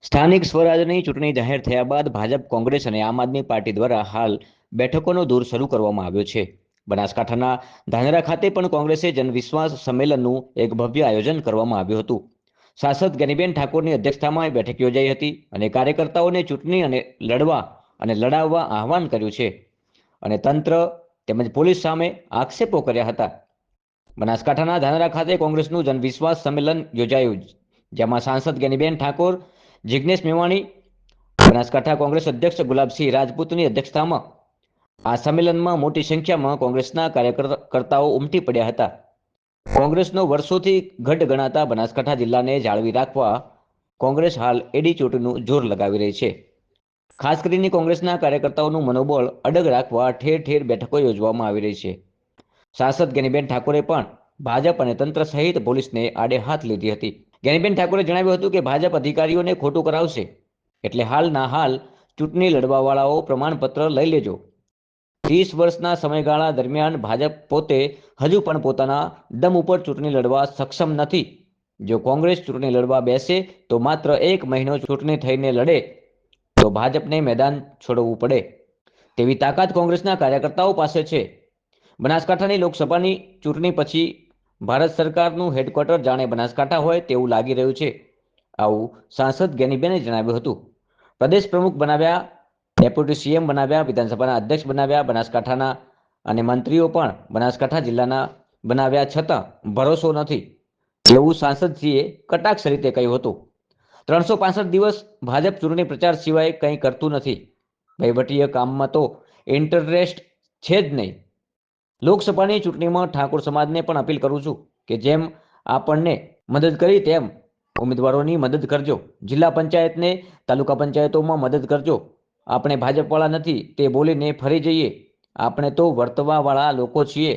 સ્થાનિક સ્વરાજની ચૂંટણી જાહેર થયા બાદ ભાજપ, કોંગ્રેસ અને આમ આદમી પાર્ટી દ્વારા હાલ બેઠકોનો દોર શરૂ કરવામાં આવ્યો છે. બનાસકાંઠાના ધાનેરા ખાતે પણ કોંગ્રેસે જનવિશ્વાસ સંમેલનનું એક ભવ્ય આયોજન કરવામાં આવ્યું હતું. સાંસદ ગેનીબેન ઠાકોરની અધ્યક્ષતામાં બેઠક યોજાઈ હતી અને કાર્યકર્તાઓને ચૂંટણી અને લડાવવા આહવાન કર્યું છે અને તંત્ર તેમજ પોલીસ સામે આક્ષેપો કર્યા હતા. બનાસકાંઠાના ધાનેરા ખાતે કોંગ્રેસનું જનવિશ્વાસ સંમેલન યોજાયું, જેમાં સાંસદ ગેનીબેન ઠાકોર, જિગ્નેશ મેવાણી, બનાસકાંઠા કોંગ્રેસ અધ્યક્ષ ગુલાબસિંહ રાજપૂતની અધ્યક્ષતામાં આ સંમેલનમાં મોટી સંખ્યામાં કોંગ્રેસના કાર્યકર્તાઓ ઉમટી પડ્યા હતા. કોંગ્રેસનો વર્ષોથી ગઢ ગણાતા બનાસકાંઠા જિલ્લાને જાળવી રાખવા કોંગ્રેસ હાલ એડી ચોટીનું જોર લગાવી રહી છે. ખાસ કરીને કોંગ્રેસના કાર્યકર્તાઓનું મનોબળ અડગ રાખવા ઠેર ઠેર બેઠકો યોજવામાં આવી રહી છે. સાંસદ ગેનીબેન ઠાકોરે પણ ભાજપ અને તંત્ર સહિત પોલીસને આડે હાથ લીધી હતી. ગેનીબેન ઠાકોરે જણાવ્યું હતું કે ભાજપ અધિકારીઓને ખોટું કરાવશે, એટલે હાલના હાલ ચૂંટણી લડવાવાળાઓ પ્રમાણપત્ર લઈ લેજો. 30 વર્ષના સમયગાળા દરમિયાન ભાજપ પોતે હજુ પણ પોતાના દમ ઉપર ચૂંટણી લડવા સક્ષમ નથી. જો કોંગ્રેસ ચૂંટણી લડવા બેસે તો માત્ર 1 મહિનો ચૂંટણી થઈને લડે તો ભાજપને મેદાન છોડવું પડે તેવી તાકાત કોંગ્રેસના કાર્યકર્તાઓ પાસે છે. બનાસકાંઠાની લોકસભાની ચૂંટણી પછી ભારત સરકારનું હેડક્વાર્ટર જાણે બનાસકાંઠા હોય તેવું લાગી રહ્યું છે, આવું સાંસદ ગેનીબેને જણાવ્યું હતું. પ્રદેશ પ્રમુખ બનાવ્યા, ડેપ્યુટી સીએમ બનાવ્યા, વિધાનસભાના અધ્યક્ષ બનાવ્યા, બનાસકાંઠાના અને મંત્રીઓ પણ બનાસકાંઠા જિલ્લાના બનાવ્યા, છતાં ભરોસો નથી એવું સાંસદજીએ કટાક્ષ રીતે કહ્યું હતું. 365 દિવસ ભાજપ ચૂંટણી પ્રચાર સિવાય કંઈ કરતું નથી. વહીવટીય કામમાં તો ઇન્ટરેસ્ટ છે જ નહીં. લોકસભાની ચૂંટણીમાં ઠાકોર સમાજને પણ અપીલ કરું છું કે જેમ આપણને મદદ કરી તેમ ઉમેદવારોની મદદ કરજો. જિલ્લા પંચાયતને, તાલુકા પંચાયતોમાં મદદ કરજો. આપણે ભાજપવાળા નથી તે બોલીને ફરી જઈએ. આપણે તો વર્તવાવાળા લોકો છીએ.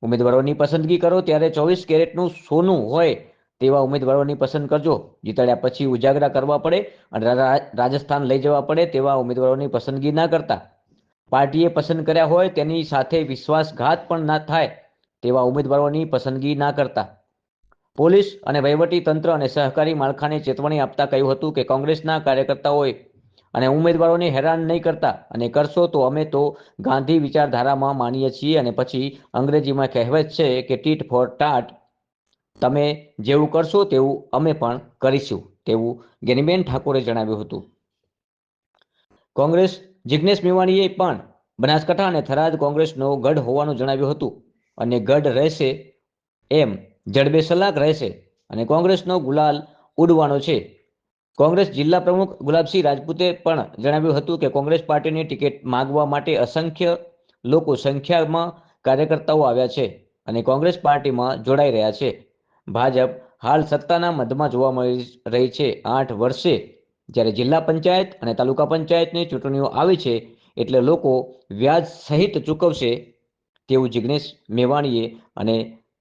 ઉમેદવારોની પસંદગી કરો ત્યારે 24 કેરેટનું સોનું હોય તેવા ઉમેદવારોની પસંદ કરજો. જીતાડ્યા પછી ઉજાગરા કરવા પડે અને રાજસ્થાન લઈ જવા પડે તેવા ઉમેદવારોની પસંદગી ના કરતા. પાર્ટીએ પસંદ કર્યા હોય તેની સાથે વિશ્વાસઘાત પણ ના થાય તેવા ઉમેદવારોની પસંદગી ના કરતા. પોલીસ અને વહીવટી તંત્ર અને સહકારી માળખાને ચેતવણી આપતા કહ્યું હતું કે કોંગ્રેસના કાર્યકર્તાઓએ અને ઉમેદવારોને હેરાન નહીં કરતા, અને કરશો તો અમે તો ગાંધી વિચારધારામાં માનીએ છીએ અને પછી અંગ્રેજીમાં કહેવત છે કે ટીટ ફોર ટાટ, તમે જેવું કરશો તેવું અમે પણ કરીશું તેવું ગેનીબેન ઠાકોરે જણાવ્યું હતું. કોંગ્રેસ જિગ્નેશ મેવાણીએ પણ બનાસકાંઠા અને થરાદ કોંગ્રેસનો ગઢ હોવાનું જણાવ્યું હતું અને ગઢ રહેશે એમ જડબે સલાક રહેશે અને કોંગ્રેસનો ગુલાલ ઉડવાનો છે. કોંગ્રેસ જિલ્લા પ્રમુખ ગુલાબસિંહ રાજપૂતે પણ જણાવ્યું હતું કે કોંગ્રેસ પાર્ટીની ટિકિટ માંગવા માટે અસંખ્ય લોકો સંખ્યામાં કાર્યકર્તાઓ આવ્યા છે અને કોંગ્રેસ પાર્ટીમાં જોડાઈ રહ્યા છે. ભાજપ હાલ સત્તાના મધમાં જોવા મળી રહી છે. 8 વર્ષે જ્યારે જિલ્લા પંચાયત અને તાલુકા પંચાયતની ચૂંટણીઓ આવી છે એટલે લોકો વ્યાજ સહિત ચૂકવશે તેવું જિગ્નેશ મેવાણીએ અને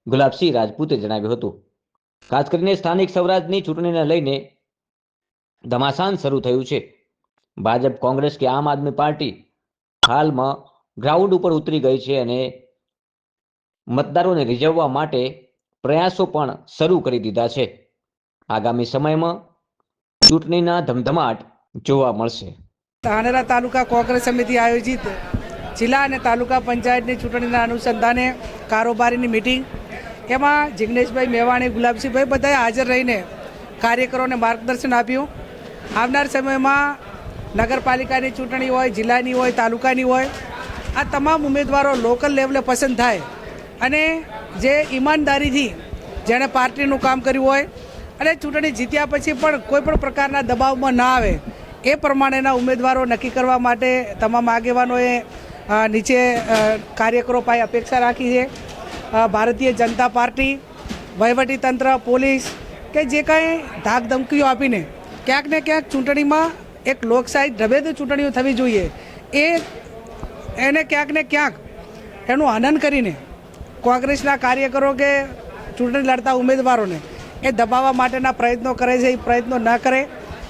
ગુલાબસિંહ રાજપૂતે જણાવ્યું હતું. ખાસ કરીને સ્થાનિક સ્વરાજની ચૂંટણીને લઈને ધમાસાન શરૂ થયું છે. ભાજપ, કોંગ્રેસ કે આમ આદમી પાર્ટી હાલમાં ગ્રાઉન્ડ ઉપર ઉતરી ગઈ છે અને મતદારોને રીઝવવા માટે પ્રયાસો પણ શરૂ કરી દીધા છે. આગામી સમયમાં ચૂંટણીના ધમધમાટ જોવા મળશે. ધાનેરા તાલુકા કોંગ્રેસ સમિતિ આયોજિત જિલ્લા અને તાલુકા પંચાયતની ચૂંટણીના અનુસંધાને કારોબારીની મિટિંગ, એમાં જિગ્નેશભાઈ મેવાણી, ગુલાબસિંહભાઈ બધાએ હાજર રહીને કાર્યકરોને માર્ગદર્શન આપ્યું. આવનાર સમયમાં નગરપાલિકાની ચૂંટણી હોય, જિલ્લાની હોય, તાલુકાની હોય, આ તમામ ઉમેદવારો લોકલ લેવલે પસંદ થાય અને જે ઈમાનદારીથી જેણે પાર્ટીનું કામ કર્યું હોય અને ચૂંટણી જીત્યા પછી પણ કોઈ પણ પ્રકારના દબાવમાં ના આવે એ પ્રમાણેના ઉમેદવારો નક્કી કરવા માટે તમામ આગેવાનોએ નીચે કાર્યકરો પાસે અપેક્ષા રાખી છે. ભારતીય જનતા પાર્ટી, વહીવટીતંત્ર, પોલીસ કે જે કાંઈ ધાકધમકીઓ આપીને ક્યાંક ને ક્યાંક ચૂંટણીમાં એક લોકશાહી ઢબે તો ચૂંટણીઓ થવી જોઈએ એને ક્યાંક ને ક્યાંક એનું હનન કરીને કોંગ્રેસના કાર્યકરો કે ચૂંટણી લડતા ઉમેદવારોને એ દબાવવા માટેના પ્રયત્નો કરે છે. એ પ્રયત્નો ન કરે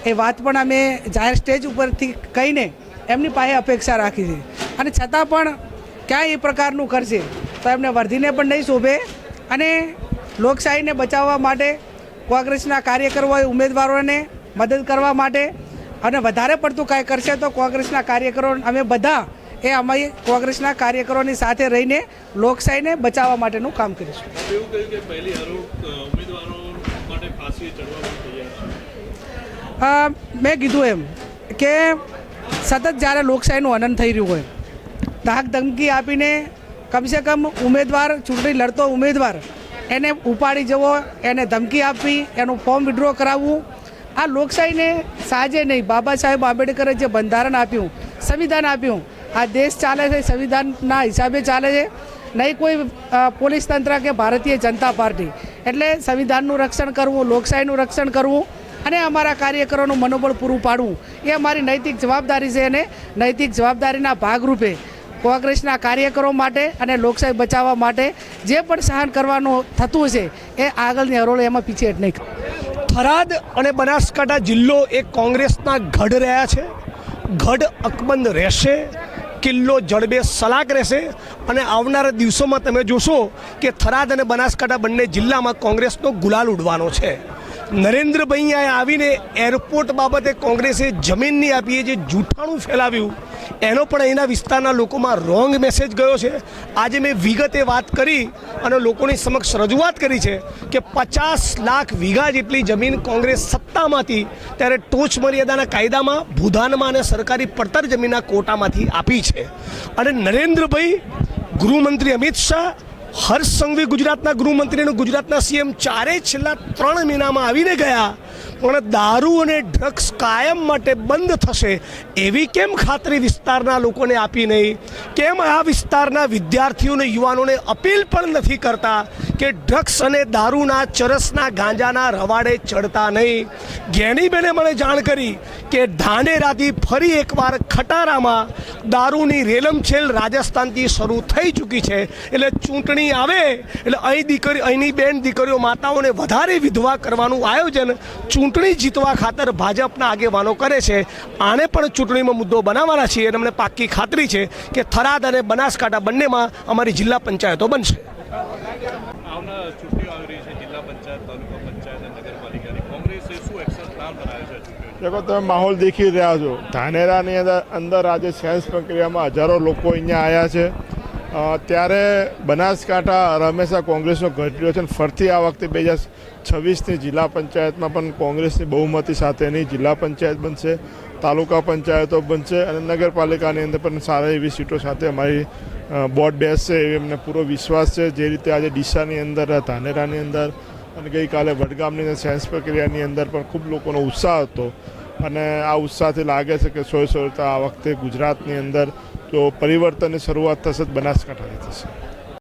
એ વાત પણ અમે જાહેર સ્ટેજ ઉપરથી કહીને એમની પાસે અપેક્ષા રાખી છે. અને છતાં પણ ક્યાંય એ પ્રકારનું કરશે તો એમને વર્ધીને પણ નહીં શોભે અને લોકશાહીને બચાવવા માટે કોંગ્રેસના કાર્યકરો હોય, ઉમેદવારોને મદદ કરવા માટે અને વધારે પડતું કાંઈ કરશે તો કોંગ્રેસના કાર્યકરો અમે બધા એ અમારી કોંગ્રેસના કાર્યકરોની સાથે રહીને લોકશાહીને બચાવવા માટેનું કામ કરીશું. એવું કહ્યું કે પહેલી ઉમેદવારો માટે ફાંસી ચડવા તૈયાર છે. મેં કીધું એમ કે સતત જ્યારે લોકશાહીનું હનન થઈ રહ્યું હોય, ધાક ધમકી આપીને કમસે કમ ઉમેદવાર ચૂંટણી લડતો ઉમેદવાર એને ઉપાડી જવો, એને ધમકી આપવી, એનું ફોર્મ વિડ્રો કરાવવું, આ લોકશાહીને સાજે નહીં. બાબા સાહેબ આંબેડકરે જે બંધારણ આપ્યું, સંવિધાન આપ્યું, આ દેશ ચાલે છે સંવિધાનના હિસાબે ચાલે છે, નહીં કોઈ પોલીસ તંત્ર કે ભારતીય જનતા પાર્ટી. એટલે સંવિધાનનું રક્ષણ કરવું, લોકશાહીનું રક્ષણ કરવું અને અમારા કાર્યકરોનું મનોબળ પૂરું પાડવું એ અમારી નૈતિક જવાબદારી છે. અને નૈતિક જવાબદારીના ભાગરૂપે કોંગ્રેસના કાર્યકરો માટે અને લોકશાહી બચાવવા માટે જે પણ સહન કરવાનું થતું હશે એ આગળની હરોળ એમાં પીછેહટ નહીં. થરાદ અને બનાસકાંઠા જિલ્લો એ કોંગ્રેસના ગઢ રહ્યા છે. ગઢ અકબંધ રહેશે, કિલ્લો જડબે સલાક રહેશે અને આવનારા દિવસોમાં તમે જોશો કે થરાદ અને બનાસકાંઠા બંને જિલ્લામાં કોંગ્રેસનો ગુલાલ ઉડવાનો છે. નરેન્દ્રભાઈ અહીંયા આવીને એરપોર્ટ બાબતે કોંગ્રેસે જમીન નહીં આપી, જે જૂઠાણું ફેલાવ્યું એનો પણ અહીંના વિસ્તારના લોકોમાં રોંગ મેસેજ ગયો છે. આજે મેં વિગતે વાત કરી અને લોકોની સમક્ષ રજૂઆત કરી છે કે 50 લાખ વીઘા જેટલી જમીન કોંગ્રેસ સત્તામાંથી ત્યારે ટોચ મર્યાદાના કાયદામાં, ભૂદાનમાં અને સરકારી પડતર જમીનના કોટામાંથી આપી છે. અને નરેન્દ્રભાઈ, ગૃહમંત્રી અમિત શાહ, હર્ષ સંઘવી ગુજરાતના ગૃહમંત્રી અને ગુજરાતના સીએમ ચારેય છેલ્લા 3 મહિનામાં આવીને ગયા, પણ દારૂ અને ડ્રગ્સ કાયમ માટે બંધ થશે એવી કેમ ખાતરી વિસ્તારના લોકોને આપી નહીં? કેમ આ વિસ્તારના વિદ્યાર્થીઓને, યુવાનોને અપીલ પણ નથી કરતા કે ડ્રગ્સ અને દારૂના, ચરસના, ગાંજાના રવાડે ચડતા નહીં? જ્ઞાનીબેને મને જાણ કરી કે ધાનેરાથી ફરી એકવાર ખટારામાં દારૂની રેલમછેલ રાજસ્થાનથી શરૂ થઈ ચૂકી છે. એટલે ચૂંટણી આવે એટલે અહીંની બેન દીકરીઓ, માતાઓને વધારે વિધવા કરવાનું આયોજન ચૂંટણી જીતવા ખાતર ભાજપના આગેવાનો કરે છે. આને પણ ચૂંટણીમાં મુદ્દો બનાવવાના છીએ અને અમને પાક્કી ખાતરી છે કે થરાદ અને બનાસકાંઠા બંનેમાં અમારી જિલ્લા પંચાયતો બનશે. આવનાર ચૂંટણીઓ આવી રહી છે, જિલ્લા પંચાયત, તાલુકા પંચાયત અને નગરપાલિકાની. કોંગ્રેસે શું એક્શન પ્લાન બનાવ્યો છે ચૂંટણીઓ? દેખો, તમે માહોલ દેખી રહ્યા છો. ધાનેરાની અંદર આજે સેન્સ પ્રક્રિયામાં હજારો લોકો અહીંયા આવ્યા છે. ત્યારે બનાસકાંઠા હંમેશા કોંગ્રેસનો ઘટ્યો છે અને ફરતી આ વખતે 2026ની જિલ્લા પંચાયતમાં પણ કોંગ્રેસની બહુમતી સાથેની જિલ્લા પંચાયત બનશે, તાલુકા પંચાયતો બનશે અને નગરપાલિકાની અંદર પણ સારા એવી સીટો સાથે અમારી બોર્ડ બેસશે એવી અમને પૂરો વિશ્વાસ છે. જે રીતે આજે ડીસાની અંદર, ધાનેરાની અંદર અને ગઈકાલે વડગામની અંદર સેન્સ પ્રક્રિયાની અંદર પણ ખૂબ લોકોનો ઉત્સાહ હતો અને આ ઉત્સાહથી લાગે છે કે 100% આ વખતે ગુજરાતની અંદર જો પરિવર્તનની શરૂઆત થશે બનાસકાંઠાથી થશે.